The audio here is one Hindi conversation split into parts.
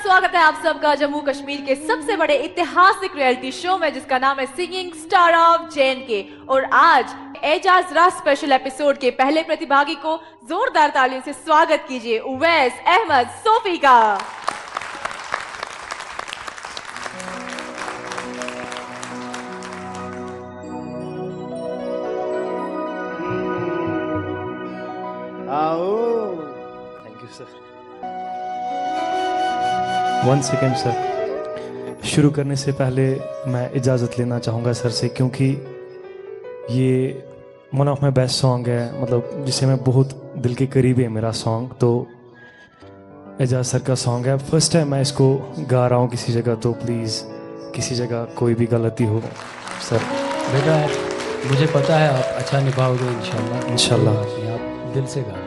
स्वागत है आप सबका जम्मू कश्मीर के सबसे बड़े ऐतिहासिक रियलिटी शो में जिसका नाम है सिंगिंग स्टार ऑफ JNK। और आज एजाज राज स्पेशल एपिसोड के पहले प्रतिभागी को जोरदार तालियों से स्वागत कीजिए उवैस अहमद सोफी का। Thank you sir. 1 second sir. शुरू करने से पहले मैं इजाज़त लेना चाहूँगा सर से, क्योंकि ये one of my best song है, मतलब जिसे मैं बहुत दिल के करीब है मेरा सॉन्ग। तो एजाज सर का सॉन्ग है, फर्स्ट टाइम मैं इसको गा रहा हूँ किसी जगह, तो प्लीज़ किसी जगह कोई भी गलती हो सर। बेटा मुझे पता है आप अच्छा निभाओगे इंशाल्लाह। इंशाल्लाह। आप दिल से गा।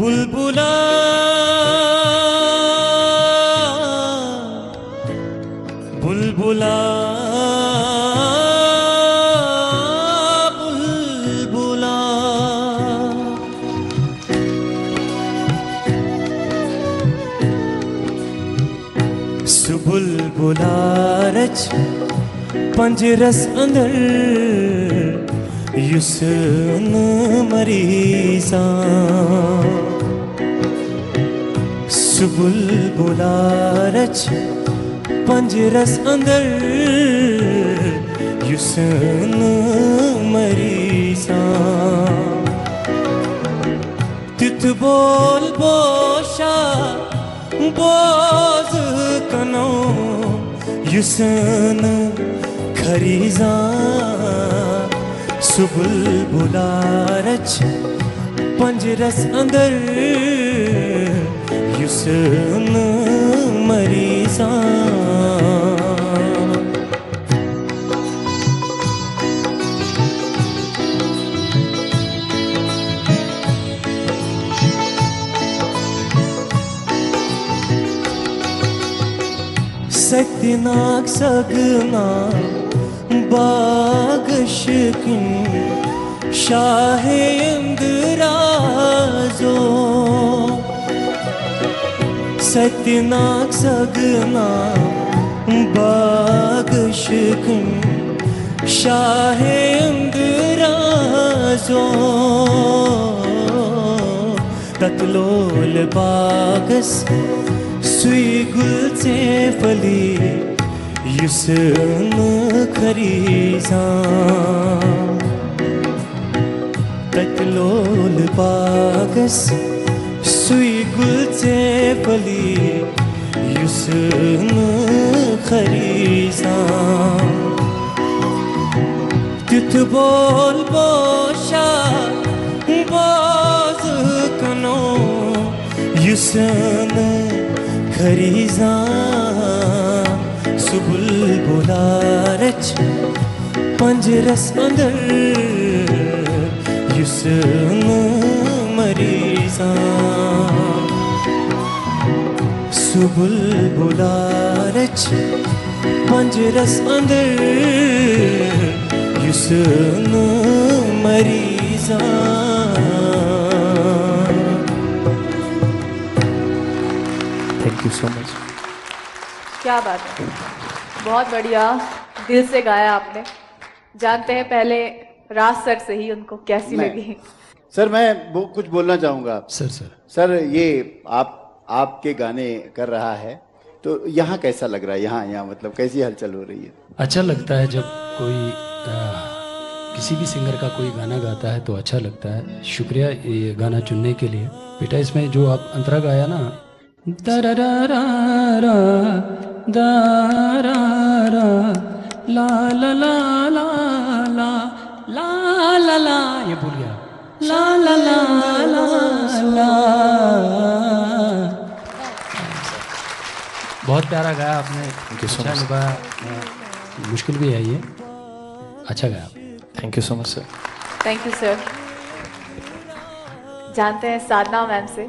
बुलबुला बुलबुला बुलबुला सुबुलबुला रच पंजरस अंदर युसन मरीज़ा सुबुलबुला रच पंजरस अंदर युसन मरीज़ा तित बोल बोशा बोज कनो युसन खरीज़ा सुबुलबुला रच पंजरस अंदर युसन मरीज़ा सत्यनाक सगना बाग शिकिन शाहे इंदराजो सत्यनाक सगना बाग शिकिन शाहे इंदराजो ततलोल बागस सुई गुल से फली युसन खरीज़ा तकलोल बागस सुई गुल से फली युसन खरीज़ा तित बोल बोशा बोज कनो युसन खरीज़ा सुबुलबुला रच पंजरस अंदर युसन मरीज़ा सुबुलबुला रच पंजरस अंदर युसन मरीज़ा। Thank you so much. क्या बात है, बहुत बढ़िया, दिल से गाया आपने। जानते हैं पहले राज सर से ही उनको कैसी लगी। सर मैं वो कुछ बोलना चाहूँगा। सर ये आपके गाने कर रहा है तो यहाँ कैसा लग रहा है? यहाँ मतलब कैसी हलचल हो रही है? अच्छा लगता है जब कोई किसी भी सिंगर का कोई गाना गाता है तो अच्छा लगता है। शुक्रिया ये गाना चुनने के लिए। बेटा इसमें जो आप अंतरा गाया ना, दा-रा-रा-रा, दा-रा-रा, ला ला ला ला ला ला ला ला, ये भूल गया, ला ला ला ला ला। बहुत प्यारा गाया आपने, अच्छा निभाया, मुश्किल भी है ये, अच्छा गाया। Thank you so much sir. Thank you sir. जानते हैं साधना मैम से।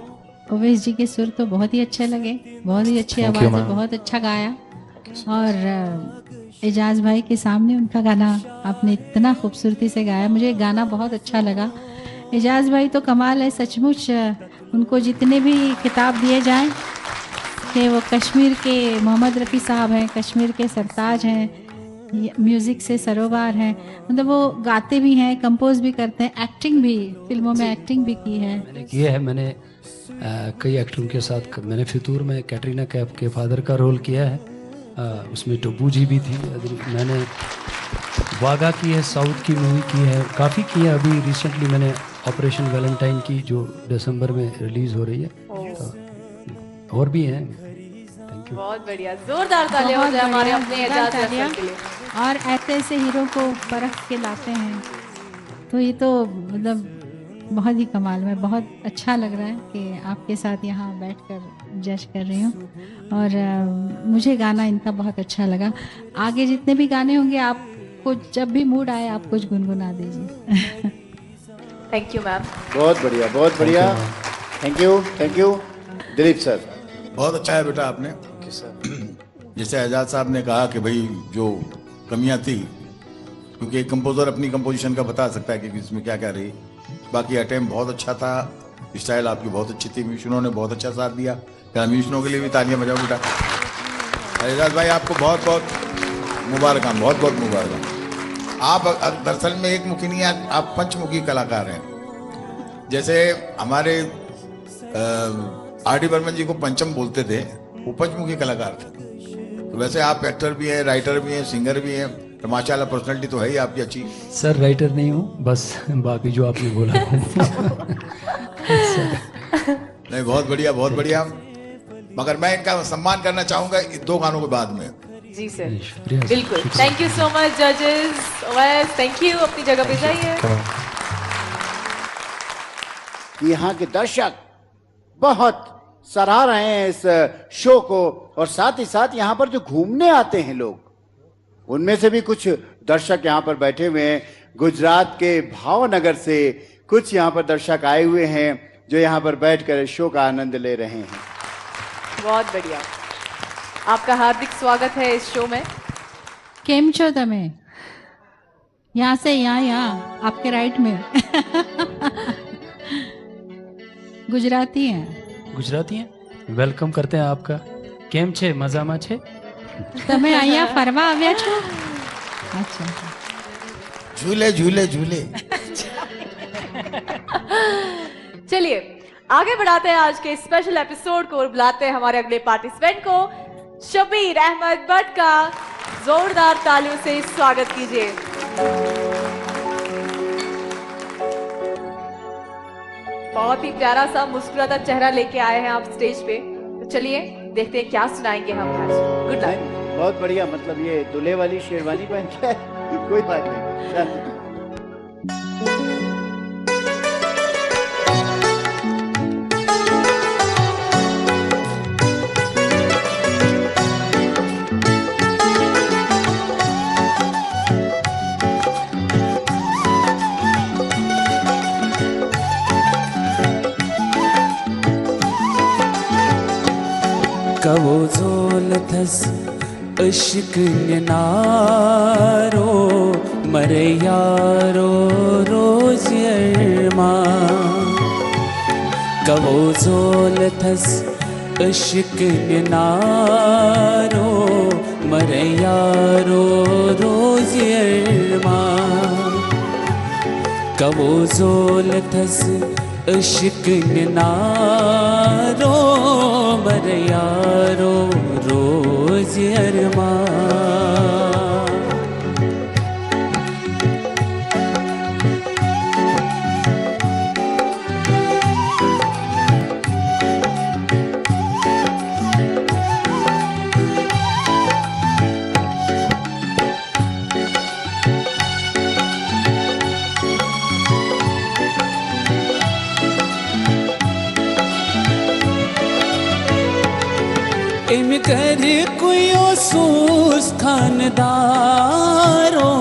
ओवैस जी के सुर तो बहुत ही अच्छे लगे, बहुत ही अच्छी Thank you, आवाज़ है, ma'am. बहुत अच्छा गाया। और एजाज भाई के सामने उनका गाना आपने इतना खूबसूरती से गाया, मुझे गाना बहुत अच्छा लगा। एजाज भाई तो कमाल है सचमुच, उनको जितने भी खिताब दिए जाएं कि वो कश्मीर के मोहम्मद रफ़ी साहब हैं, कश्मीर के सरताज हैं, म्यूज़िक से सरोवर हैं, मतलब वो गाते भी हैं, कंपोज भी करते हैं, एक्टिंग भी, फिल्मों में एक्टिंग भी की है। मैंने किया है, मैंने कई एक्टरों के साथ, मैंने फितूर में कैटरीना कैफ के फादर का रोल किया है, उसमें टब्बू जी भी थी, मैंने वागा की है, साउथ की मूवी की है, काफ़ी की है। अभी रिसेंटली मैंने ऑपरेशन वैलेंटाइन की जो दिसंबर में रिलीज़ हो रही है, तो और भी हैं। Thank you. बहुत बढ़िया, जोरदार तालियां हो जाए हमारे अपने एजाज तालियां। के लिए। और ऐसे ऐसे हीरो को परख के लाते हैं, तो ये तो मतलब बहुत ही कमाल में, बहुत अच्छा लग रहा है कि आपके साथ यहाँ बैठकर जज कर रही हूँ। और मुझे गाना इनका बहुत अच्छा लगा। आगे जितने भी गाने होंगे, आपको जब भी मूड आए आप कुछ गुनगुना दीजिए। Thank you ma'am. बहुत बढ़िया, बहुत बढ़िया। Thank you Dilip sir. बहुत अच्छा है बेटा आपने। जैसे एजाज साहब ने कहा कि भाई जो कमियां थी, क्योंकि एक कंपोजर अपनी कंपोजिशन का बता सकता है कि इसमें क्या क्या रही। बाकी अटेम्प्ट बहुत अच्छा था, स्टाइल आपकी बहुत अच्छी थी, म्यूजिशियनों ने बहुत अच्छा साथ दिया। क्या म्यूजिशियनों के लिए भी तालियां बजाओ बेटा। एजाज भाई आपको बहुत बहुत मुबारक, बहुत बहुत मुबारक। आप दरअसल में एक मुखी नहीं, आप पंचमुखी कलाकार हैं। जैसे हमारे आर.डी. बर्मन जी को पंचम बोलते थे, वो पंचमुखी कलाकार थे। तो वैसे आप एक्टर भी हैं, राइटर भी हैं, सिंगर भी हैं, तो माशाल्लाह पर्सनैलिटी तो है ही आपकी अच्छी। सर राइटर नहीं हूँ, बस बाकी जो आपने बोला। नहीं, बहुत बढ़िया, बहुत बढ़िया। मगर मैं इनका सम्मान करना चाहूंगा 2 गानों के बाद में। जी सर, शुक्रिया। बिल्कुल। थैंक यू सो मच जजेस। ओवैस, थैंक यू, अपनी जगह पे जाइए। यहाँ के दर्शक बहुत सराह रहे हैं इस शो को, और साथ ही साथ यहाँ पर जो घूमने आते हैं लोग, उनमें से भी कुछ दर्शक यहाँ पर बैठे हुए हैं। गुजरात के भावनगर से कुछ यहाँ पर दर्शक आए हुए हैं जो यहाँ पर बैठकर इस शो का आनंद ले रहे हैं। बहुत बढ़िया, आपका हार्दिक स्वागत है इस शो में। केम छो तमे? यहाँ से यहाँ आपके राइट में। गुजराती हैं। गुजराती हैं, वेलकम करते हैं आपका। केम छे, मजामा छे? તમે અહીંયા ફરવા આવ્યા છો? अच्छा। झूले झूले झूले। चलिए आगे बढ़ाते हैं आज के स्पेशल एपिसोड को और बुलाते हैं हमारे अगले पार्टिसिपेंट को। शबीर अहमद भट्ट का जोरदार तालियों से स्वागत कीजिए। बहुत ही प्यारा सा मुस्कुराता चेहरा लेके आए हैं आप स्टेज पे, तो चलिए देखते हैं क्या सुनाएंगे हम आज। Good luck. बहुत बढ़िया, मतलब ये दूल्हे वाली शेरवानी पहन के कोई बात नहीं। चल। कवो जोल थस इश्क नारो मरे यारो रोज अरमा। कवो जोल थस इश्क नारो मरे यारो रोज अरमा। कवो जोल थस इश्क नारो मर यारो रोज अरमा। कर कुयो सूस खानदारो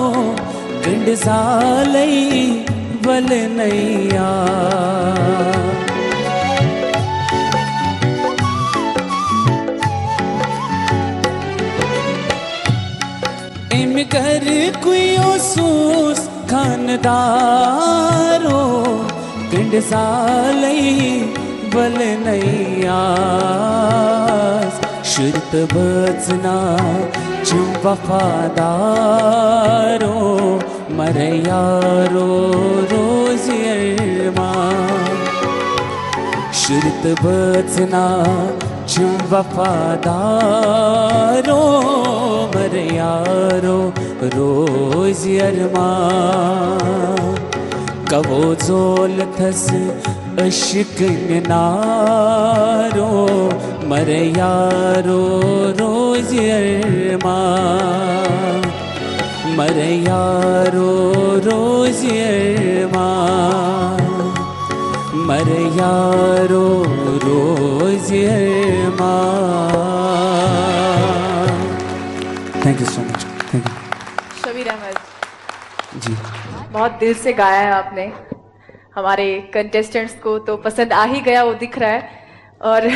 गंड सालई बल नैया इम कर कुयो सूस खानदारो गंड सालई बल नैया शुरत बजना चुम वफादारो मर यारो रोज अरमान शुरत बजना चुम वफादारो मर यारो रोज अरमान कवो जोल थस अशिक नारो मर यारो रोज अरमान मर यारो रोज अरमान मर यारो रोज अरमान। Thank you so much, thank you Shabir Ahmad, ji. बहुत दिल से गाया है आपने। हमारे कंटेस्टेंट्स को तो पसंद आ ही गया, वो दिख रहा है। और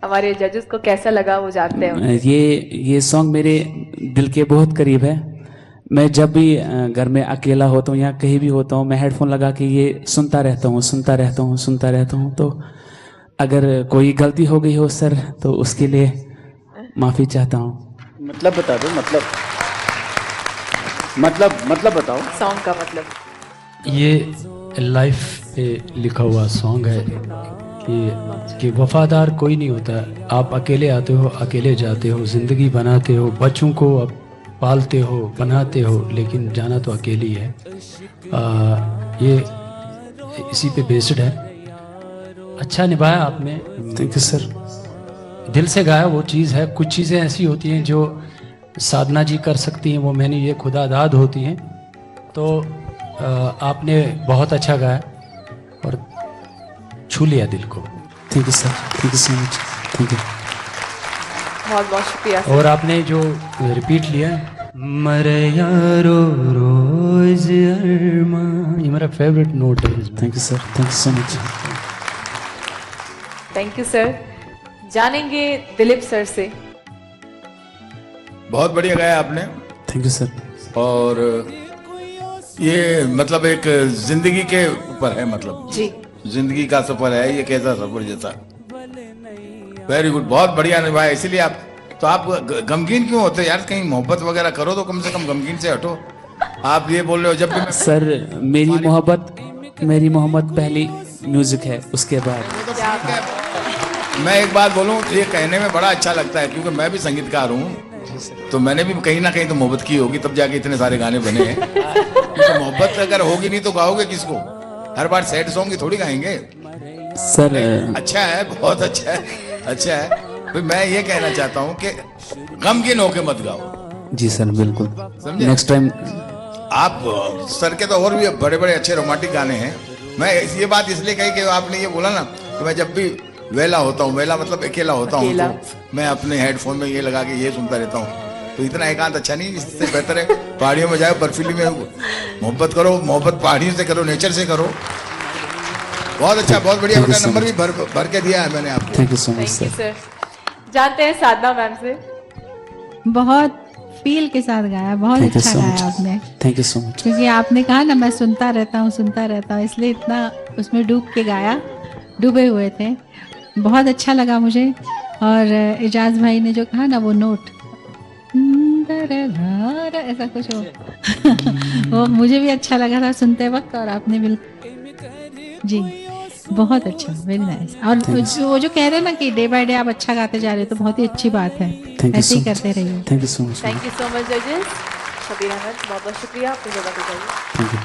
हमारे जजेस को कैसा लगा वो जानते हैं। ये सॉन्ग मेरे दिल के बहुत करीब है। मैं जब भी घर में अकेला होता हूँ या कहीं भी होता हूँ, मैं हेडफोन लगा के ये सुनता रहता हूँ, सुनता रहता हूँ, सुनता रहता हूँ। तो अगर कोई गलती हो गई हो सर, तो उसके लिए माफ़ी चाहता हूँ। मतलब बता दो, मतलब बताओ। सॉन्ग का मतलब ये लाइफ पे लिखा हुआ सॉन्ग है कि वफादार कोई नहीं होता। आप अकेले आते हो, अकेले जाते हो, ज़िंदगी बनाते हो, बच्चों को आप पालते हो, बनाते हो, लेकिन जाना तो अकेले ही है। ये इसी पे बेस्ड है। अच्छा निभाया आपने, थैंक यू सर। दिल से गाया वो चीज़ है। कुछ चीज़ें ऐसी होती हैं जो साधना जी कर सकती हैं, वो मैंने ये खुदा दाद होती हैं। तो आपने बहुत अच्छा गाया और छू लिया दिल को। Thank you sir, thank you so much, thank you. बहुत बहुत शुक्रिया। और आपने जो रिपीट लिया, मरे यारो रोज अरमान, ये मेरा फेवरेट नोट है। Thank you sir, thank you so much. Thank you sir. जानेंगे दिलीप सर से। बहुत बढ़िया गाया आपने। Thank you sir. और ये मतलब एक जिंदगी के ऊपर है, मतलब जी, जिंदगी का सफर है ये, कैसा सफर जैसा। वेरी गुड, बहुत बढ़िया निभाया। इसीलिए आप तो आप गमगीन क्यों होते यार? कहीं मोहब्बत वगैरह करो तो कम से कम गमगीन से हटो। आप ये बोल रहे हो जब भी सर मेरी मोहब्बत पहली म्यूजिक है, उसके बाद मैं एक बात बोलूं, ये कहने में बड़ा अच्छा लगता है क्योंकि मैं भी संगीतकार हूँ, तो मैंने भी कहीं ना कहीं तो मोहब्बत की होगी, तब जाके इतने सारे गाने बने हैं। तो मोहब्बत अगर होगी नहीं तो गाओगे किसको? हर बार सैड सॉन्ग ही थोड़ी गाएंगे सर। अच्छा है, बहुत अच्छा है, अच्छा है। फिर मैं ये कहना चाहता हूँ कि गमगीन होके मत गाओ। जी सर, बिल्कुल। समझे? नेक्स्ट टाइम आप सर के तो और भी बड़े बड़े अच्छे रोमांटिक गाने हैं। मैं ये बात इसलिए कही कि आपने ये बोला ना कि मैं जब भी वेला होता हूँ, वेला मतलब अकेला होता हूँ, तो मैं अपने हेडफोन में ये लगा के ये सुनता रहता हूँ। तो इतना एकांत अच्छा नहीं, इससे बेहतर है पहाड़ियों में जाओ, बर्फीली में मोहब्बत करो, मोहब्बत पहाड़ियों से करो, नेचर से करो। बहुत अच्छा, बहुत बढ़िया बेटा। नंबर भी भर के दिया है मैंने आपको। Thank you so much thank you sir. Sir. जानते हैं साधना मैम से। बहुत फील के साथ गाया, बहुत थैंक यू अच्छा सो गाया मच, आपने। Thank you so much. क्योंकि आपने कहा ना मैं सुनता रहता हूँ, इसलिए इतना उसमें डूब के गाया, डूबे हुए थे। बहुत अच्छा लगा मुझे। और एजाज भाई ने जो कहा ना वो नोट, ऐसा कुछ हो वो मुझे भी अच्छा लगा था सुनते वक्त। और आपने बिल्कुल जी, बहुत अच्छा, वेरी नाइस। और वो जो कह रहे हैं ना कि डे बाय डे आप अच्छा गाते जा रहे हो, तो बहुत ही अच्छी बात है। ऐसे ही करते रहिए। Thank you so much. Thank you so much जजेस। शबीर अहमद, बहुत बहुत शुक्रिया। अपनी जगह पे जाइए। Thank you.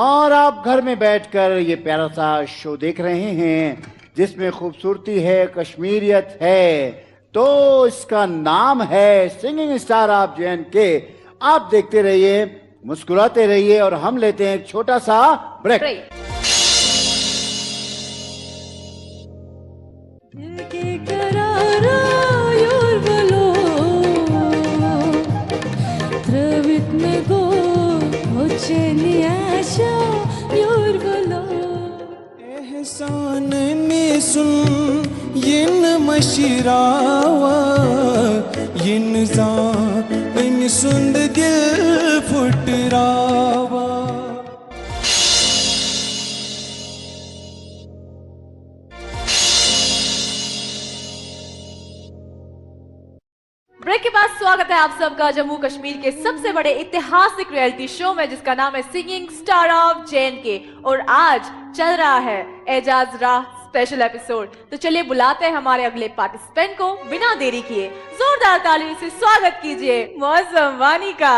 और आप घर में बैठकर ये प्यारा सा शो देख रहे हैं जिसमें खूबसूरती है, कश्मीरियत है, तो इसका नाम है सिंगिंग स्टार ऑफ JNK। आप देखते रहिए, मुस्कुराते रहिए, और हम लेते हैं एक छोटा सा ब्रेक। करार आशा यूर्वलो एहसान में सुन यिन मशिरावा यिन जान सुंद दिल फुटरावा ब्रेक के बाद स्वागत है आप सबका जम्मू कश्मीर के सबसे बड़े ऐतिहासिक रियलिटी शो में जिसका नाम है सिंगिंग स्टार ऑफ JNK और आज चल रहा है एजाज राह स्पेशल एपिसोड। तो चलिए बुलाते हैं हमारे अगले पार्टिसिपेंट को, बिना देरी किए जोरदार तालियों से स्वागत कीजिए मौसम वानी का।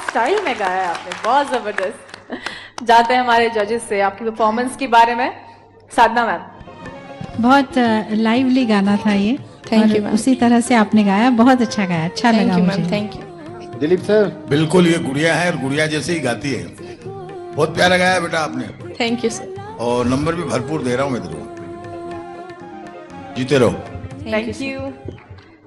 स्टाइल में गाया आपने, बहुत जबरदस्त। जानते हैं हमारे जजेस से आपकी परफॉर्मेंस के बारे में। साधना मैम, बहुत लाइवली गाना था ये। थैंक यू और उसी तरह से आपने गाया, बहुत अच्छा गाया, अच्छा लगा मुझे। Thank you. दिलीप सर, बिल्कुल ये गुड़िया है और गुड़िया जैसे ही गाती है। बहुत प्यारा गाया बेटा आपने, थैंक यू सर। और नंबर भी भरपूर दे रहा हूँ मैं तेरे को, जीते रहो। Thank you.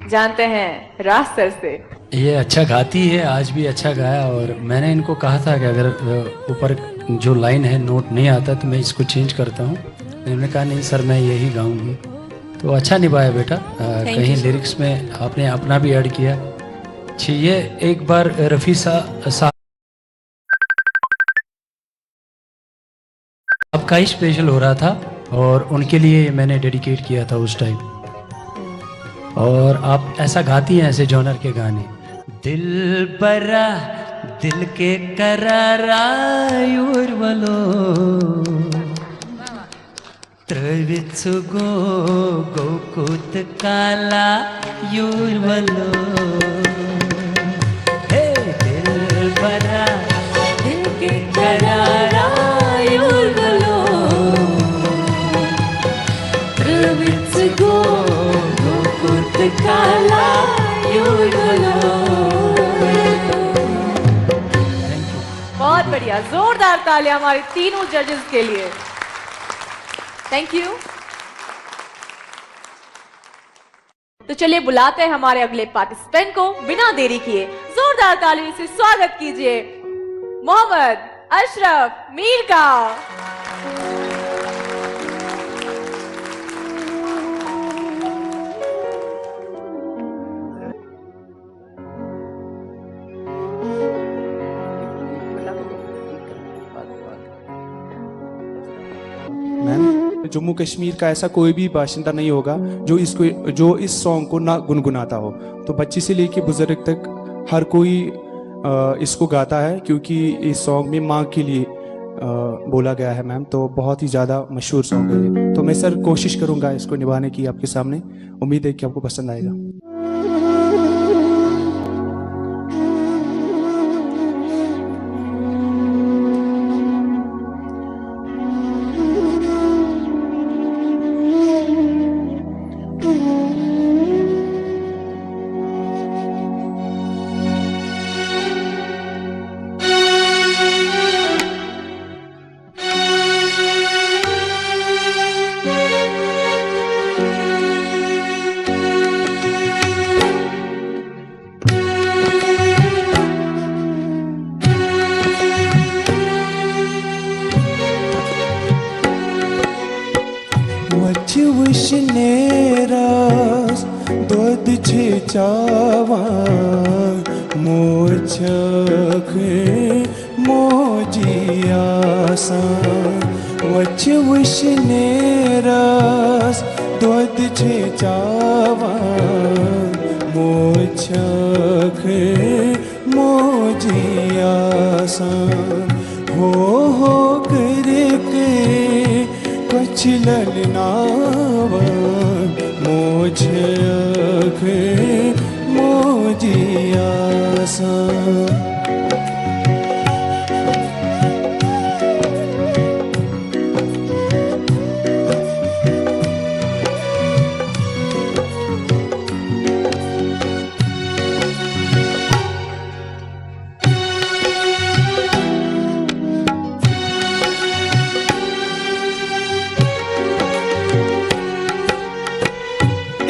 जानते हैं राज सर से। ये अच्छा गाती है, आज भी अच्छा गाया। और मैंने इनको कहा था कि अगर ऊपर जो लाइन है नोट नहीं आता तो मैं इसको चेंज करता हूँ। इन्होंने कहा नहीं सर मैं यही गाऊंगी। तो अच्छा निभाया बेटा। कहीं लिरिक्स में आपने अपना भी ऐड किया। ये एक बार रफ़ी साहब आपका ही स्पेशल हो रहा था और उनके लिए मैंने डेडिकेट किया था उस टाइम। और आप ऐसा गाती हैं ऐसे जॉनर के गाने। दिल बरा दिल के करारा यूर्वलो त्रवित्सुगो गोकुत काला यूर्वलो हे दिल बरा दिल के करारा यूर्वलो त्रवित्सुगो गोकुत काला यूर्वलो। बहुत बढ़िया, जोरदार तालियां हमारे तीनों जजेस के लिए। Thank you. तो चलिए बुलाते हैं हमारे अगले पार्टिसिपेंट को, बिना देरी किए जोरदार तालियों से स्वागत कीजिए मोहम्मद अशरफ मीर का। मैम, जम्मू कश्मीर का ऐसा कोई भी बाशिंदा नहीं होगा जो इस सॉन्ग को ना गुनगुनाता हो। तो बच्ची से लेके बुजुर्ग तक हर कोई इसको गाता है, क्योंकि इस सॉन्ग में माँ के लिए बोला गया है मैम। तो बहुत ही ज़्यादा मशहूर सॉन्ग है ये। तो मैं सर कोशिश करूँगा इसको निभाने की आपके सामने। उम्मीद है कि आपको पसंद आएगा। वचवशनेरास दोद छे चावा मोचख मोजियासा। वचवशनेरास दोद छे चावा मोचख मोजियासा। हो करके कुछ ललनावा मोझख मोजियासा।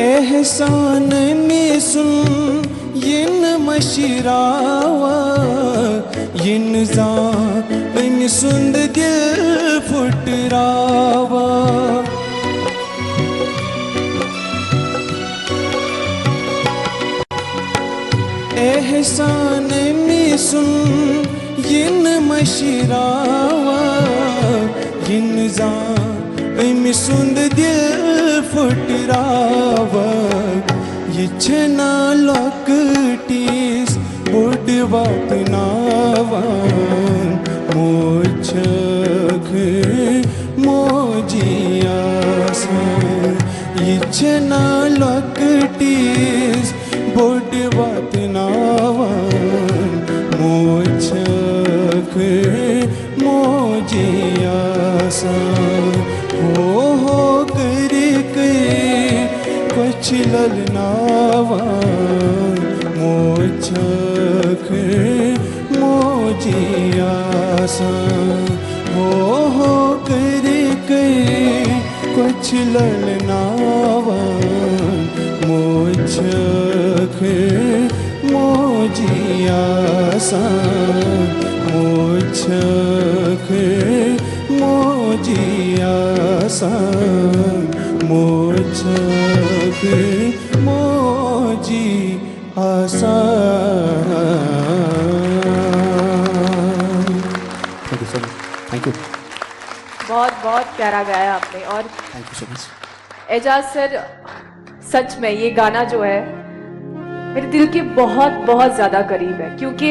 एहसान में सुन यिन मशिरावा यिन जान सुंद दिल फुटरावा। एहसान में सुन यिन मशिरावा यिन जान सुंद दिल फुटरावा। ये छना लकटीस बुडवात नावा मोचख मोजियासा। ये छना लकटीस बुडवात नावा मोचख मोजियासा। हो करके कुछ ललनावा मोचख मोजियासा। हो करके कुछ ललनावा मोचख मोजियासा। मोचख मोजियासा। मोचख मोजियासा। Thank you so much. Thank you. बहुत बहुत प्यारा गाया आपने। और thank you so much. Ejaz sir, सच में ये गाना जो है मेरे दिल के बहुत बहुत ज्यादा करीब है, क्योंकि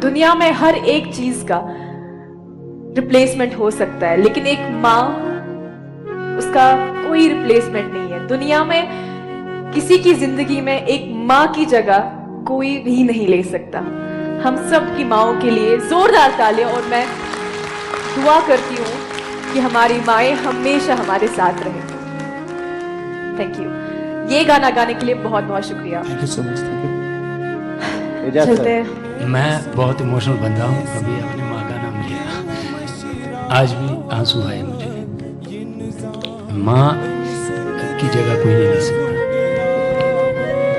दुनिया में हर एक चीज का रिप्लेसमेंट हो सकता है, लेकिन एक माँ, उसका कोई रिप्लेसमेंट नहीं है। दुनिया में किसी की जिंदगी में एक माँ की जगह कोई भी नहीं ले सकता। हम सब की माँओं के लिए जोरदार तालियां। और मैं दुआ करती हूँ कि हमारी माएं हमेशा हमारे साथ रहें। Thank you. ये गाना गाने के लिए बहुत बहुत शुक्रिया। Thank you so much. Thank you. चलते हैं। मैं बहुत इमोशनल बन रहा हूँ। अभी अपनी माँ का नाम लिया, आज भी आंसू आए मुझे। माँ की जगह कोई नहीं ले सकता।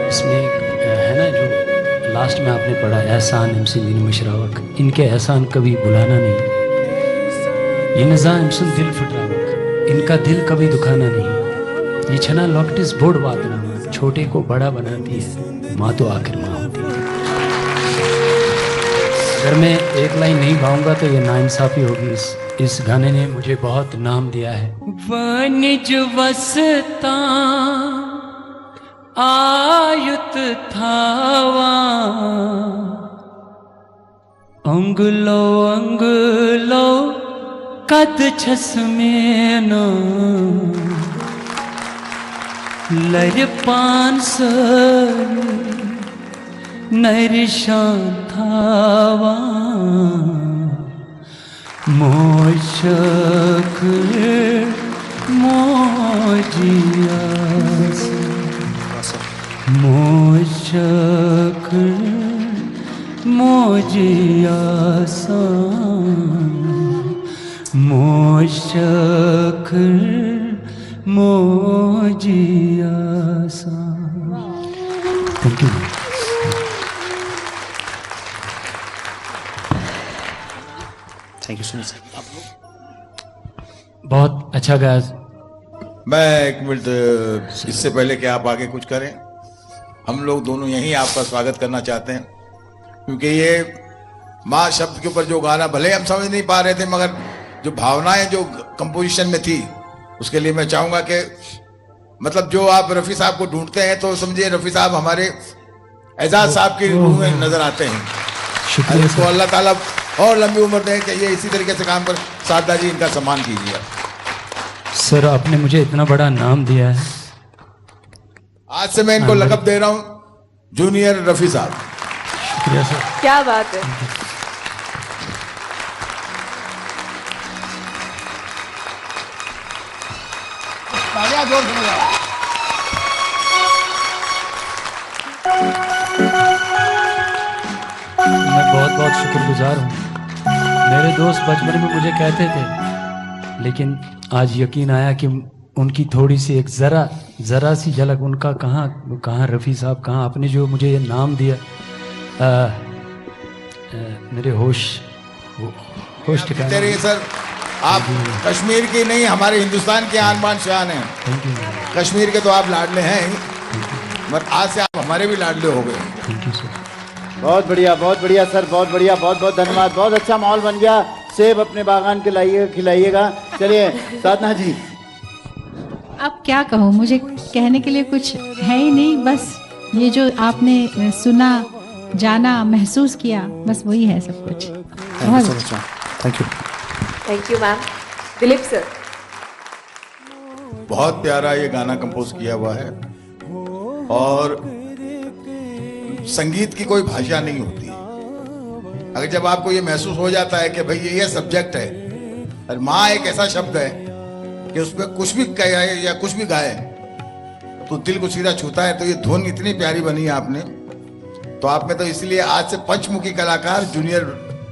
इसमें है ना जो लास्ट में आपने पढ़ा एहसान एमसी मीनू मशरावक, इनके एहसान कभी भुलाना नहीं, ये निज़ाम सुन दिल फटरावक, इनका दिल कभी दुखाना नहीं, ये छना लॉकटिस बोर्ड वातना, छोटे को बड़ा बनाती है माँ तो आखिर माँ होती है। अगर मैं एक लाइन नहीं गाऊंगा तो ये नाइंसाफी होगी। इस गाने ने मुझे बहुत नाम दिया है। वनिज वसता आयुत थावा, अंगलो अंगलो कद छसमेनो, लर पांस नरिशां थावा, मोशक मोजियास, मोशक मोजियासा, मोशक मोजियासा। Thank you. Thank you so much sir. बहुत अच्छा गाया। मैं एक मिनट, इससे पहले कि आप आगे कुछ करें, हम लोग दोनों यहीं आपका स्वागत करना चाहते हैं, क्योंकि ये माँ शब्द के ऊपर जो गाना भले हम समझ नहीं पा रहे थे, मगर जो भावनाएं जो कंपोजिशन में थी, उसके लिए मैं चाहूंगा कि मतलब जो आप रफ़ी साहब को ढूंढते हैं तो समझिए रफ़ी साहब हमारे एजाज साहब की रूह में नजर आते हैं। शुक्रिया इसको अल्लाह ताला और लंबी उम्र दें कि ये इसी तरीके से काम कर। सारदा जी, इनका सम्मान कीजिए। सर, आपने मुझे इतना बड़ा नाम दिया है। आज से मैं इनको लक़ब दे रहा हूं जूनियर रफ़ी साहब। शुक्रिया सर। क्या बात है। जोर से बजाओ। मैं बहुत बहुत शुक्रगुजार हूँ। मेरे दोस्त बचपन में मुझे कहते थे, लेकिन आज यकीन आया कि उनकी थोड़ी सी एक ज़रा सी झलक, उनका कहाँ रफ़ी साहब कहाँ, आपने जो मुझे ये नाम दिया, मेरे होश ठिकाने रहिए सर। आप कश्मीर की नहीं, हमारे हिंदुस्तान की आन बान शान हैं। कश्मीर के तो आप लाडले हैं ही, मगर आज से आप हमारे भी लाडले हो गए। Thank you sir. बहुत बढ़िया सर, बहुत बढ़िया, बहुत बहुत धन्यवाद। बहुत अच्छा माहौल बन गया। सेब अपने बागान के लाइए, खिलाइएगा। चलिए साधना जी। अब क्या कहूँ, मुझे कहने के लिए कुछ है ही नहीं, बस ये जो आपने सुना, जाना, महसूस किया, बस वही है सब कुछ। बहुत अच्छा। Thank you. Thank you ma'am. Dilip sir. बहुत प्यारा ये गाना कंपोज किया हुआ है, और संगीत की कोई भाषा नहीं होती। अगर जब आपको ये महसूस हो जाता है कि भाई ये सब्जेक्ट है, और माँ एक ऐसा शब्द है कि उसमें कुछ भी कहे या कुछ भी गाए तो दिल को सीधा छूता है। तो ये धुन इतनी प्यारी बनी है आपने, तो आप में तो इसलिए आज से पंचमुखी कलाकार जूनियर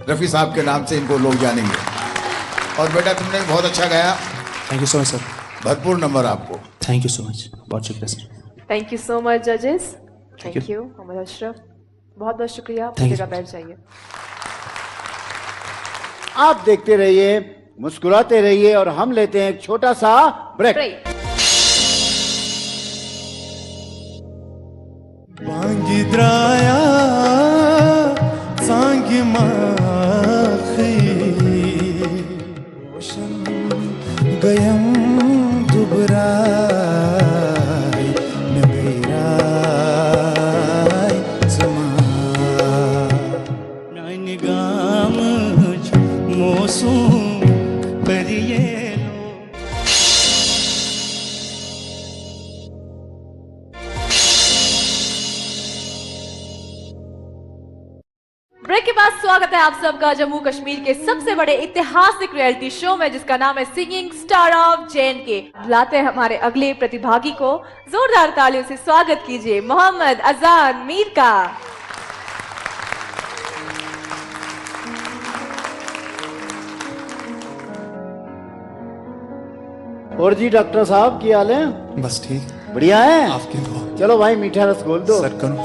रफ़ी साहब के नाम से इनको लोग जानेंगे। और बेटा, तुमने बहुत अच्छा गाया। Thank you so much sir. भरपूर नंबर आपको। Thank you so much. बहुत शुक्रिया sir. Thank you so much जजेस। Thank thank you Mohammad Ashraf. बहुत बहुत शुक्रिया। Thank you. जगह बैठ जाइए। आप देखते रहिए, मुस्कुराते रहिए, और हम लेते हैं एक छोटा सा ब्रेक। वांगी द्राया सांगी माखी गयम दुबराय नगैराय समा नानिगाम मौसम परिये ब्रेक के बाद स्वागत है आप सबका जम्मू कश्मीर के सबसे बड़े ऐतिहासिक रियलिटी शो में, जिसका नाम है सिंगिंग स्टार ऑफ JNK। बुलाते हैं हमारे अगले प्रतिभागी को। जोरदार तालियों से स्वागत कीजिए मोहम्मद अजान मीर का। और जी डॉक्टर साहब, क्या हाल है? बस ठीक। बढ़िया है। आपके दो। चलो भाई, मीठा रस घोल दो। सर करो।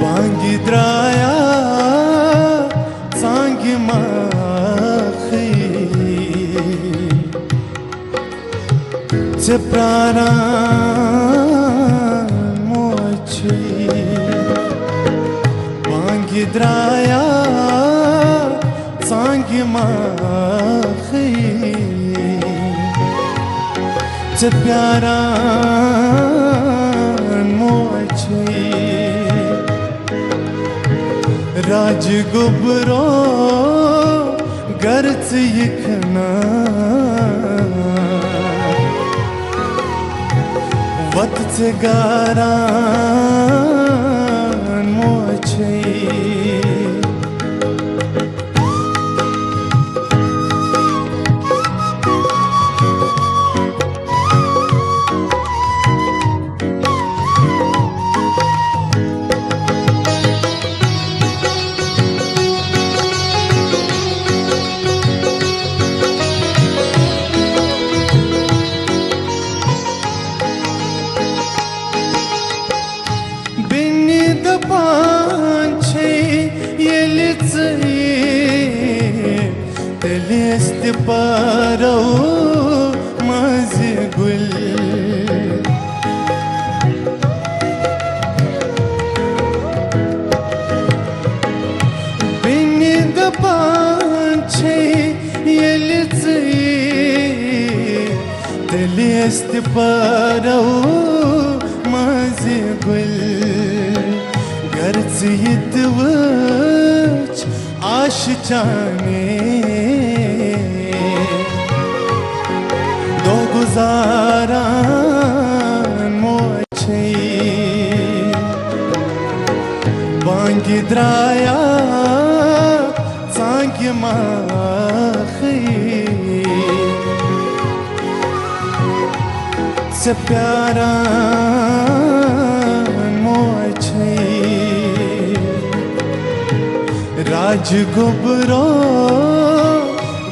बांगिद्राया सांग माखी से प्राणा मोची बांगिद्राया सांग माखी से प्यारा मोची राजगुबरो गर्च यखना वत गारा मोछे पारो मज गुल बिन पांछे दिलिस्त पारो मज गुल गर्ज यदवच आश चाने दो गुजारा मोछे बांगिद्राया सांग माखी से प्यारा मोछे राजगुबरो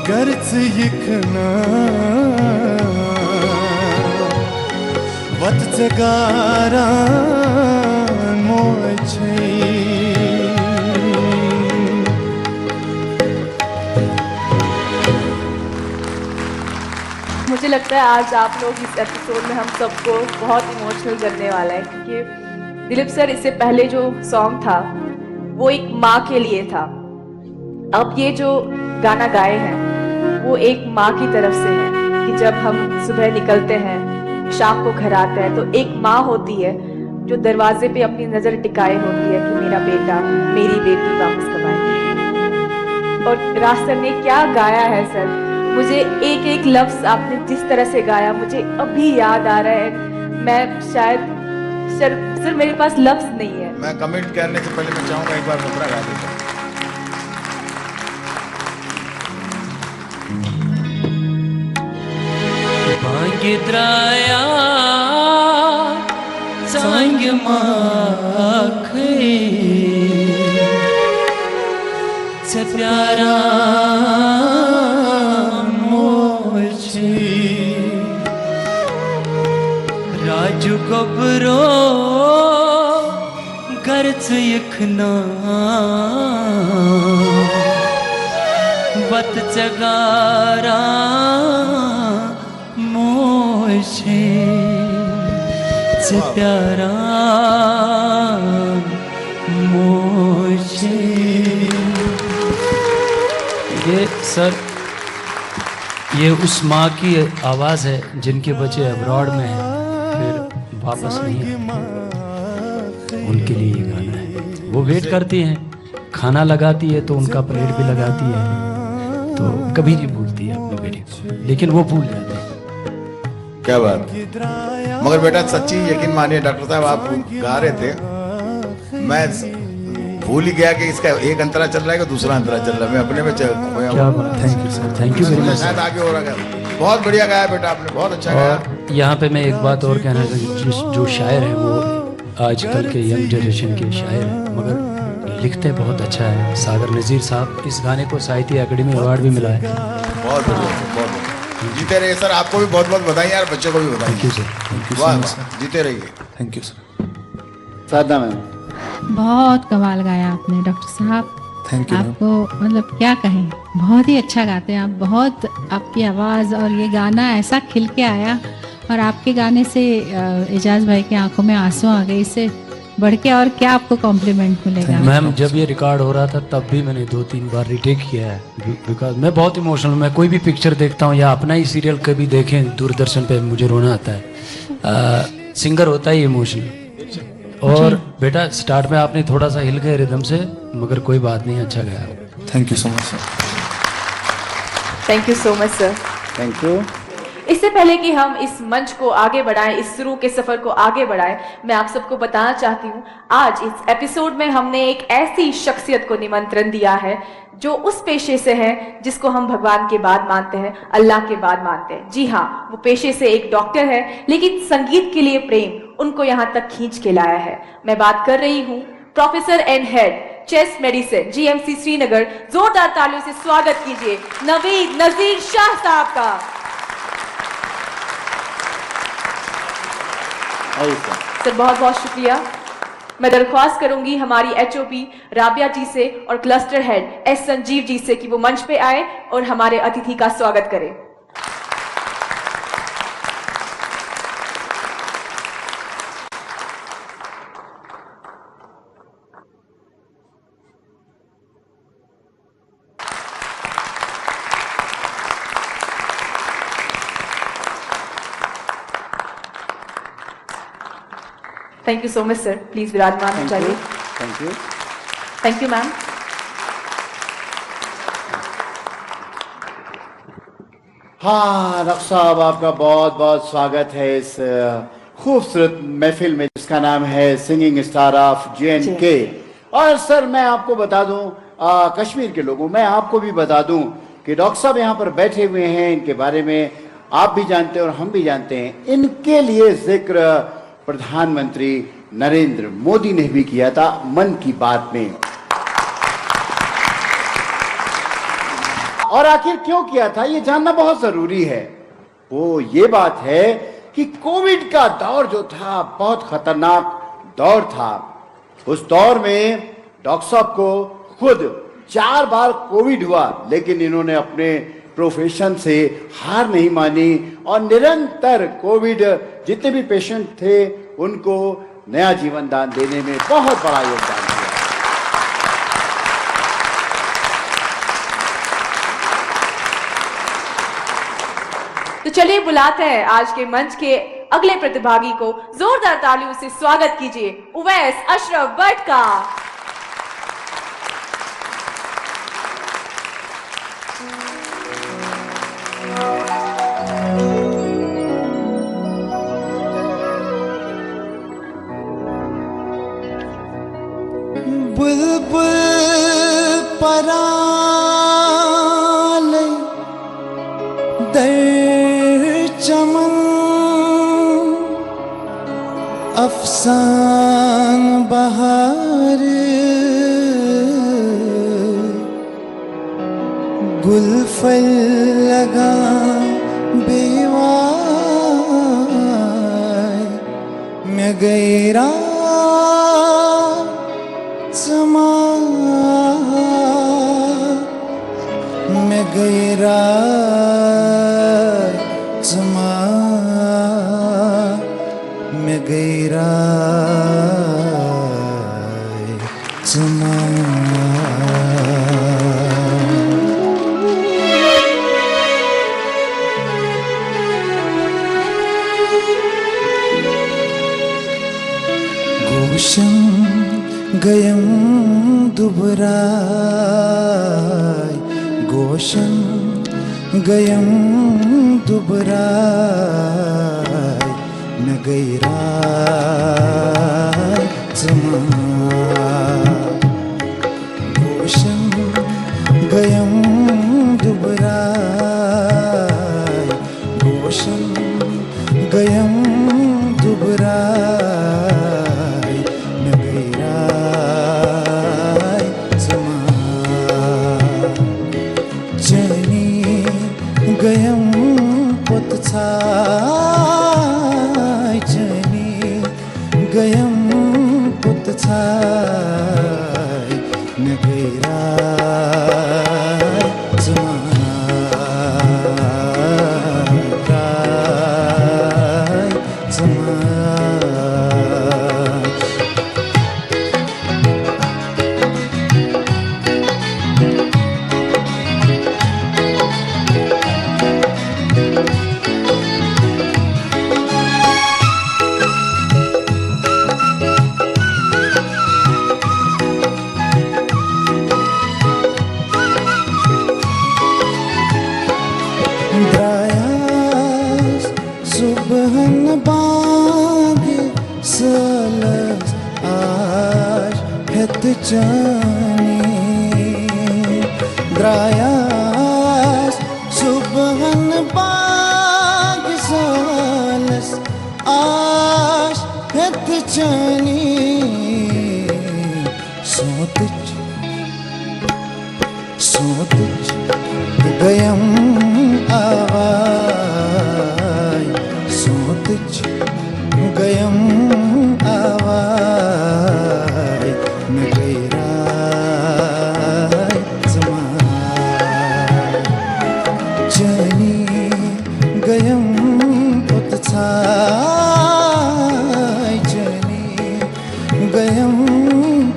गर्ज यखना वत गारा मोछे मुझे लगता है आज आप लोग इस एपिसोड में हम सबको बहुत इमोशनल करने वाला है, क्योंकि दिलीप सर इससे पहले जो सॉन्ग था वो एक माँ के लिए था। अब ये जो गाना गाए हैं वो एक माँ की तरफ से है कि जब हम सुबह निकलते हैं, शाम को घर आते हैं, तो एक माँ होती है जो दरवाजे पे अपनी नजर टिकाए होती है कि मेरा बेटा मेरी बेटी वापस कब आएगी। और राज सर ने क्या गाया है सर, मुझे एक एक लफ्ज आपने जिस तरह से गाया मुझे अभी याद आ रहा है। मैं शायद सर मेरे पास लफ्ज नहीं है। मैं कमेंट करने से पहले मैं चाहूंगा एक बार मुद्रा गा देता हूं। बांगिद्राया सांग माखी से प्यारा मोछे राजू गबरो गर्ज यखना वत जगारा मोछे से प्यारा मोछे। ये सर ये उस माँ की आवाज़ है जिनके बच्चे अब्रॉड में हैं, फिर वापस नहीं आते, उनके लिए ये गाना। वो वेट करती हैं, खाना लगाती है तो उनका प्लेट भी लगाती है, तो कभी नहीं भूलती है अपनी बेटी को, लेकिन वो भूल जाते हैं। क्या बात। मगर बेटा सच्ची यकीन मानिए डॉक्टर साहब, आप गा रहे थे, मैं भूल ही गया कि इसका एक अंतरा चल रहा है कि दूसरा अंतरा चल रहा है, मैं अपने में क्या बात, thank you sir, thank you very much. शायद आगे हो रहा है। बहुत बढ़िया गाया बेटा आपने, बहुत अच्छा गाया। और यहाँ पे मैं एक बात और कहना चाहूँ, जो शायर हैं वो आजकल के यंग जनरेशन के शायर हैं, मगर लिखते बहुत अच्छा है। सागर नज़ीर साहब, इस गाने को साहित्य अकेडमी अवार्ड भी मिला है। बहुत बढ़िया, बहुत बढ़िया। जीते रहिए सर, आपको भी बहुत बहुत बधाई यार, बच्चों को भी बधाई। Thank you sir, thank you वाह सो मच वाह, जीते रहिए। Thank you sir. Sadhana ma'am, बहुत कमाल गाया आपने डॉक्टर साहब। Thank you ma'am. आपको मतलब क्या कहें, बहुत ही अच्छा गाते हैं आप, बहुत आपकी आवाज़ और ये गाना ऐसा खिल के आया, और आपके गाने से एजाज भाई की आंखों में आंसू आ गए। इससे बढ़ के और क्या आपको कॉम्प्लीमेंट मिलेगा। मैम, जब ये रिकॉर्ड हो रहा था तब भी मैंने 2-3 बार रिटेक किया है, बिकॉज मैं बहुत इमोशनल, मैं कोई भी पिक्चर देखता हूँ या अपना ही सीरियल कभी देखें दूरदर्शन पे, मुझे रोना आता है। सिंगर होता ही इमोशनल। और बेटा स्टार्ट में आपने थोड़ा सा हिल गए रिदम से, मगर कोई बात नहीं, अच्छा गया। Thank you so much sir. Thank you so much sir. Thank you. इससे पहले कि हम इस मंच को आगे बढ़ाएं, इस शुरू के सफर को आगे बढ़ाएं, मैं आप सबको बताना चाहती हूँ, आज इस एपिसोड में हमने एक ऐसी शख्सियत को निमंत्रण दिया है जो उस पेशे से है जिसको हम भगवान के बाद मानते हैं, अल्लाह के बाद मानते हैं। जी हाँ, वो पेशे से एक डॉक्टर है, लेकिन संगीत के लिए प्रेम उनको यहाँ तक खींच के लाया है। मैं बात कर रही हूँ professor and head chest medicine GMC Srinagar. जोरदार तालियों से स्वागत कीजिए नवीद नजीर शाह साहब का। सर बहुत बहुत शुक्रिया। मैं दरख्वास्त करूंगी हमारी एचओपी राबिया जी से और cluster head S Sanjeev ji से कि वो मंच पे आए और हमारे अतिथि का स्वागत करें। Thank you so much sir, please विराजमान हो जाइए। Thank you. Thank you ma'am. हाँ डॉक्टर साहब, आपका बहुत बहुत स्वागत है इस खूबसूरत महफिल में जिसका नाम है सिंगिंग स्टार ऑफ JNK। और सर मैं आपको बता दूं, कश्मीर के लोगों, मैं आपको भी बता दूं कि डॉक्टर साहब यहाँ पर बैठे हुए हैं, इनके बारे में आप भी जानते हैं और हम भी जानते हैं। इनके लिए जिक्र प्रधानमंत्री नरेंद्र मोदी ने भी किया था मन की बात में। और आखिर क्यों किया था ये जानना बहुत जरूरी है। वो ये बात है कि कोविड का दौर जो था बहुत खतरनाक दौर था। उस दौर में डॉक्टर साहब को खुद 4 बार कोविड हुआ, लेकिन इन्होंने अपने प्रोफेशन से हार नहीं मानी और निरंतर कोविड जितने भी पेशेंट थे उनको नया जीवन दान देने में बहुत बड़ा योगदान दिया। तो चलिए बुलाते हैं आज के मंच के अगले प्रतिभागी को। जोरदार तालियों से स्वागत कीजिए उवैस अशरफ भट्ट का। बुलबुल पराल दर चमन अफसान बहार गुलफल लगा बेवार मैं गैरा समा मैं गैरा समा मैं गैरा समा। गोशं गयं गोशन गयम दुबराय न गैराय जमा गोशन गयम दुबराय गोशन गयम दुबराय न गैराय जमा जनी गयम पुतछाय जनी गयम पुतछाय न गैराय जमा राय जमा द्रायास सुबहन बाग सलस आज हत जानी द्रायास सुबहन बाग सलस आज हत जानी सोतच सोतच गयम आवाय सोतच गयम आवाय न गैराय जमा जनी गयम पुतछाय जनी गयम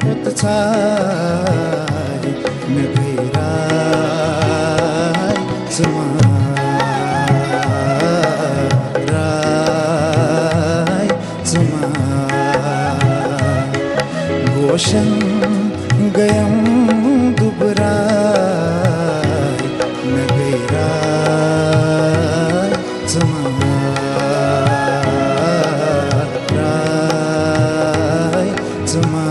पुतछाय न गैराय जमा राय जमा गोशन गयम दुबराय न गैराय जमा राय जमा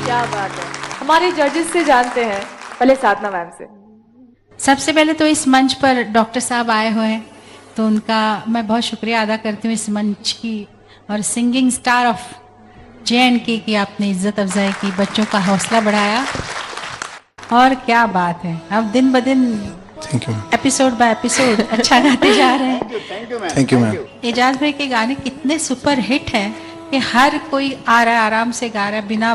क्या बात है। हमारे जजेस से जानते हैं, पहले साधना मैम से। सबसे पहले तो इस मंच पर डॉक्टर साहब आए हुए हैं, तो उनका मैं बहुत शुक्रिया अदा करती हूँ इस मंच की और सिंगिंग स्टार ऑफ JNK की आपने इज्जत अफजाई की, बच्चों का हौसला बढ़ाया। और क्या बात है, अब दिन ब दिन thank you episode by episode अच्छा गाते जा रहे हैं। थैंक यू मैम एजाज भाई के गाने कितने सुपर हिट हैं कि हर कोई आ रहा है, आराम से गा रहा है, बिना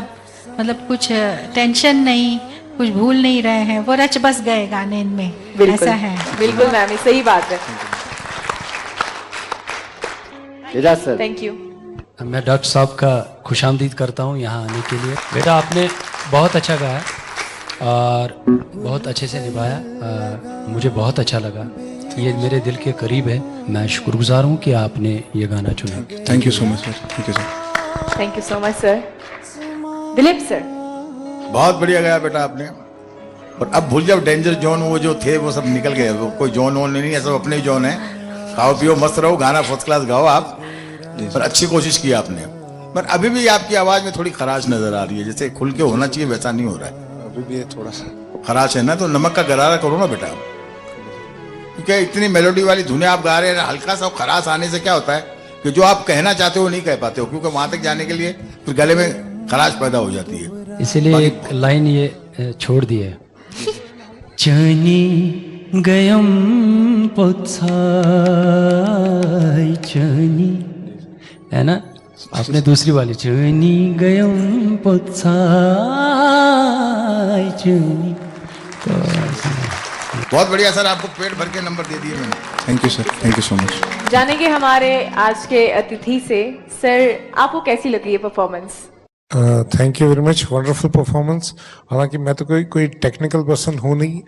मतलब कुछ टेंशन नहीं, कुछ भूल नहीं रहे हैं, वो रच बस गए गाने इनमें, ऐसा है। बिल्कुल मैम, ये सही बात है। Ejaz sir, thank you. मैं डॉक्टर साहब का खुशामदीद करता हूँ यहाँ आने के लिए। बेटा आपने बहुत अच्छा गाया और बहुत अच्छे से निभाया, मुझे बहुत अच्छा लगा, ये मेरे दिल के करीब है। मैं शुक्रगुजार हूँ कि आपने ये गाना चुना। Thank you so much sir. Thank you sir. Thank you so much sir. Dilip sir. बहुत बढ़िया गाया बेटा आपने। और अब भूल जाओ डेंजर जोन, वो जो थे वो सब निकल गए, वो कोई जोन वोन नहीं है, सब अपने ही जोन है। खाओ पियो मस्त रहो, गाना फर्स्ट क्लास गाओ आप, पर अच्छी कोशिश की आपने। पर अभी भी आपकी आवाज में थोड़ी खराश नजर आ रही है, जैसे खुल के होना चाहिए वैसा नहीं हो रहा है। अभी भी थोड़ा सा खराश है ना, तो नमक का गरारा करो ना बेटा, क्योंकि इतनी मेलोडी वाली धुनें आप गा रहे हैं, हल्का सा खराश आने से क्या होता है कि जो आप कहना चाहते हो नहीं कह पाते हो, क्योंकि वहां तक जाने के लिए फिर गले में खराश पैदा हो जाती है। इसीलिए एक लाइन ये छोड़ दी है, चनी गयम पोत्साई चनी, है ना। आपने दूसरी वाली चनी गयम पोत्साई चनी, तो बहुत बढ़िया सर, आपको पेट भर के नंबर दे दिए मैंने। Thank you sir. Thank you so much. जानेंगे हमारे आज के अतिथि से, सर आपको कैसी लगी ये performance? Thank you very much, wonderful performance. हालांकि मैं तो कोई टेक्निकल पर्सन हूँ नहीं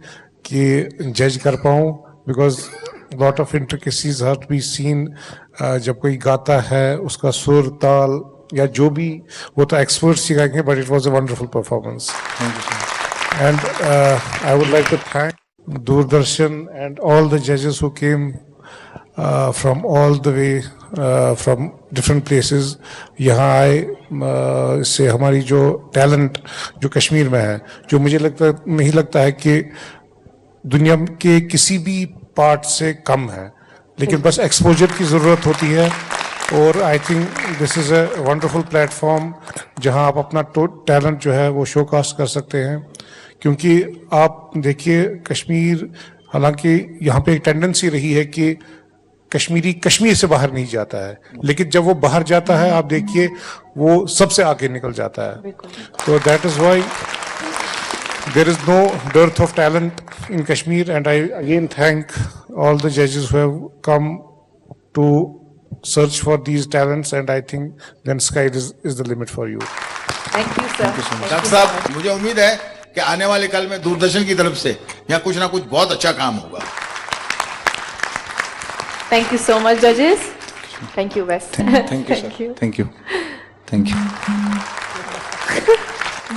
कि जज कर पाऊँ, because lot of intricacies have to be seen. जब कोई गाता है उसका सुर ताल या जो भी वो तो एक्सपर्ट्स सिखाएंगे, but it was a wonderful performance. And I would like to thank Doordarshan and all the judges who came from all the way from different places. यहाँ आए, इससे हमारी जो टैलेंट जो कश्मीर में है, जो मुझे नहीं लगता है कि दुनिया के किसी भी पार्ट से कम है, लेकिन बस एक्सपोजर की ज़रूरत होती है. और I think this is a wonderful platform जहाँ आप अपना टैलेंट जो है वो शोकास्ट कर सकते हैं. क्योंकि आप देखिए कश्मीर, हालांकि यहाँ पे एक टेंडेंसी रही है कि कश्मीरी कश्मीर से बाहर नहीं जाता है, लेकिन जब वो बाहर जाता है आप देखिए वो सबसे आगे निकल जाता है. तो that is why there is no dearth of talent in Kashmir, and I again thank all the judges who have come to search for these talents, and I think then sky is the limit for you. Thank you sir. Doctor साहब, मुझे उम्मीद है कि आने वाले कल में दूरदर्शन की तरफ से यहाँ कुछ ना कुछ बहुत अच्छा काम होगा. थैंक यू सो मच जजेस. Thank you best. Thank you, sir. Thank you.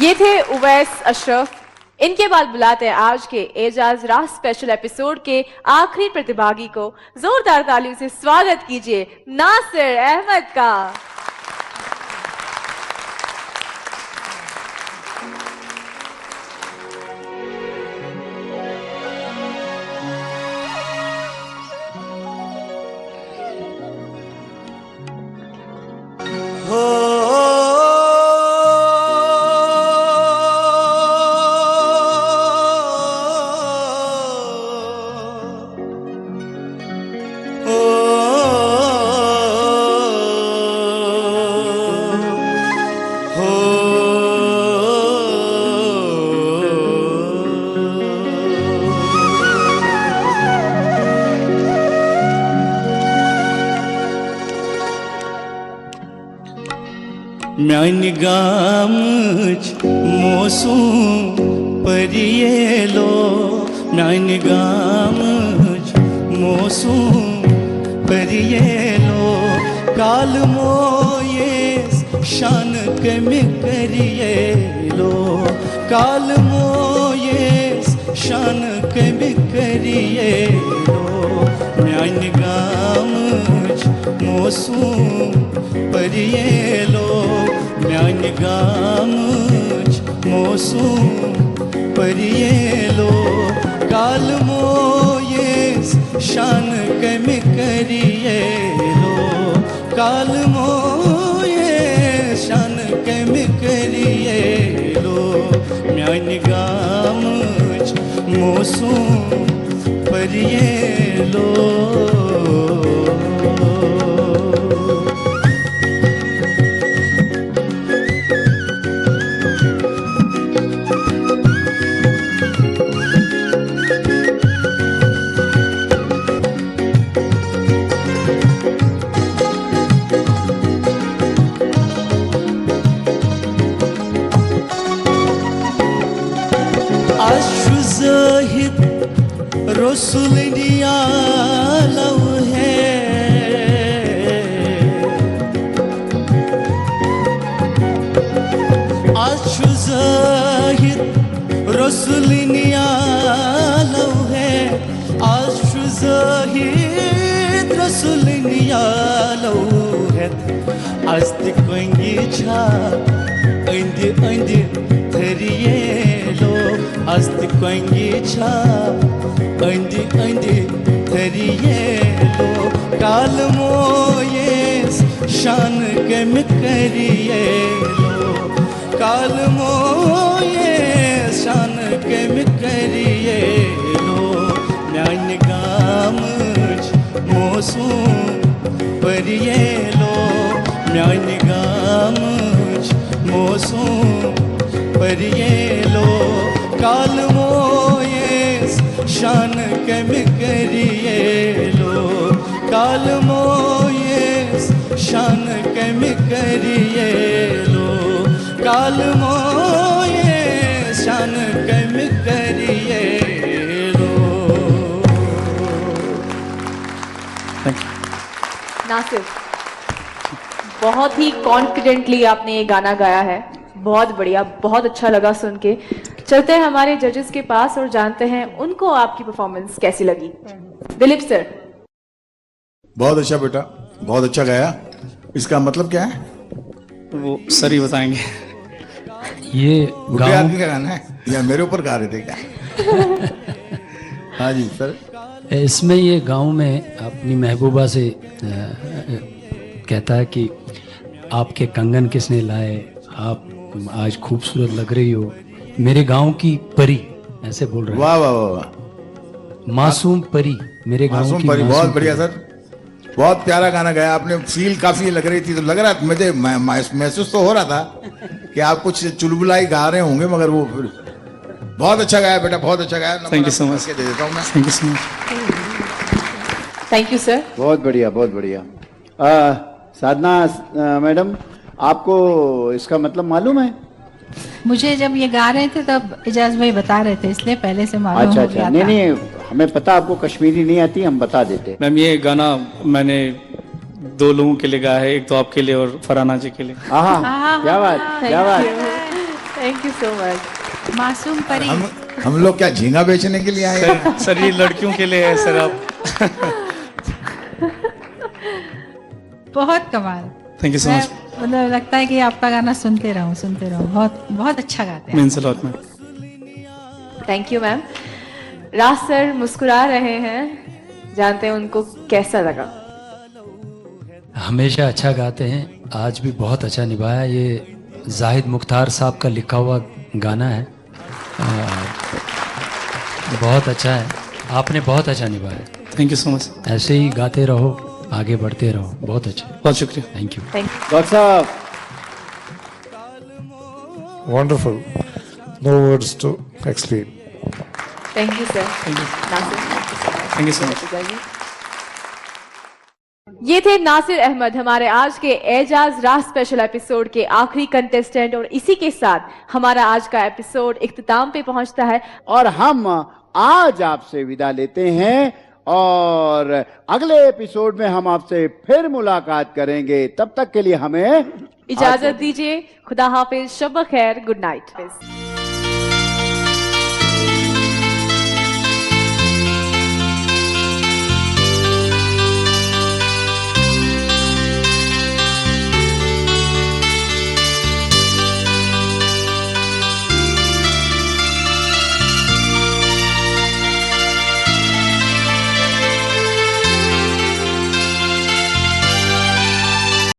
ये थे उवैस अशरफ. इनके बाद बुलाते हैं आज के एजाज राह स्पेशल एपिसोड के आखिरी प्रतिभागी को. जोरदार तालियों से स्वागत कीजिए नासिर अहमद का. म्यान गामच मोसूम परियेलो, म्यान गामच मोसूम परियेलो, काल मोयेस शान कमी करियेलो, काल मोयेस शान कमी करियेलो, म्यान गामच मोसूम परियेलो, म्यान गामच मोसूम परियेलो, काल मोयेस शान कमी करियेलो, काल मोयेस शान कमी करियेलो, म्यान गामच मोसूम परियेलो. रसूल नियालव है, आशु ज़ाहिद रसूल नियालव है, आशु ज़ाहिद रसूल नियालव है, आस्ति कोंगी छा अंधे अंधे थरियेलो, आस्ति कोंगी छा अंधे अंधे थरियेलो, काल मोयेस शान कम करियेलो, काल मोयेस शान कम करियेलो, म्यान गामच मोसूम परियेलो, म्यान गामच मोसूम परियेलो, काल मोयेस शान कम करियेलो, काल मोयेस शान कम करियेलो, काल मोयेस शान कम करियेलो. नासिर, बहुत ही कॉन्फिडेंटली आपने ये गाना गाया है, बहुत बढ़िया, बहुत अच्छा लगा सुन के। चलते हैं हमारे जजेस के पास और जानते हैं उनको आपकी परफॉर्मेंस कैसी लगी। दिलीप सर। बहुत अच्छा बेटा, बहुत अच्छा गाया। इसका मतलब क्या है? वो सर ही बताएंगे। ये बुढ़े आदमी का गाना है या मेरे ऊपर गा रहे थे क्या? हाँ जी सर। इसमें ये गांव में अपनी महबूबा से कहता है कि आपके कंगन किसने लाए, आप आज खूबसूरत लग रही हो, मेरे गांव की परी, ऐसे बोल रहे हैं। वाह वाह वाह वाह, मासूम परी, मेरे गांव मासूम की परी। मासूम बहुत बढ़िया परी। सर, बहुत प्यारा गाना गाया आपने। फील काफी लग रही थी, तो लग रहा था मुझे, महसूस तो हो रहा था कि आप कुछ चुलबुलाई गा रहे होंगे, मगर वो बहुत अच्छा गाया बेटा, बहुत अच्छा गाया। Thank you so much. दे देता हूँ मैं। Thank you so much. Thank you sir. बहुत बढ़िया, बहुत बढ़िया। साधना मैडम, आपको इसका मतलब मालूम है? मुझे जब ये गा रहे थे तब एजाज भाई बता रहे थे, इसलिए पहले से मालूम अच्छा हो गया अच्छा, था। नहीं नहीं, हमें पता आपको कश्मीरी नहीं आती, हम बता देते। मैम ये गाना मैंने 2 लोगों के लिए गाया है, एक तो आपके लिए और फरहाना जी के लिए। हाँ, क्या बात, क्या बात। Thank you so much. मासूम परी। हम लोग क्या झींगा बेचने के लिए आए हैं? सर ये लड़कियों के लिए है सर। आप बहुत कमाल। थैंक यू सो मैं मच। मतलब लगता है कि आपका गाना सुनते रहो। बहुत बहुत अच्छा गाते हैं। Means a lot ma'am. Thank you ma'am. Raj sir मुस्कुरा रहे हैं, जानते हैं उनको कैसा लगा। हमेशा अच्छा गाते हैं, आज भी बहुत अच्छा निभाया। ये जाहिद मुख्तार साहब का लिखा हुआ गाना है, बहुत अच्छा है, आपने बहुत अच्छा निभाया। Thank you so much. ऐसे ही गाते रहो, आगे बढ़ते रहो, बहुत अच्छा। बहुत शुक्रिया। Thank you. डॉक्टर साहब। Wonderful. No words to explain. Thank you sir. Thank you so much. ये थे नासिर अहमद, हमारे आज के एजाज राह स्पेशल एपिसोड के आखिरी कंटेस्टेंट, और इसी के साथ हमारा आज का एपिसोड इख्तिताम पे पहुंचता है। और हम आज आपसे विदा लेते हैं और अगले एपिसोड में हम आपसे फिर मुलाकात करेंगे। तब तक के लिए हमें इजाजत दीजिए। खुदा हाफिज, शब खैर, गुड नाइट।